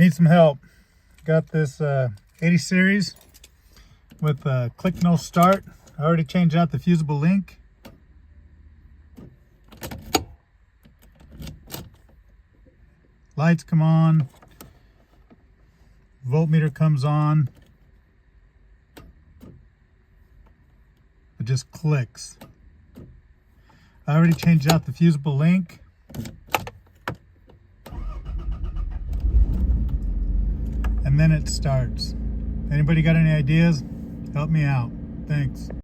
Need some help. Got this 80 series with click no start. I already changed out the fusible link. Lights come on. Voltmeter comes on. It just clicks. I already changed out the fusible link. And then it starts. Anybody got any ideas? Help me out. Thanks.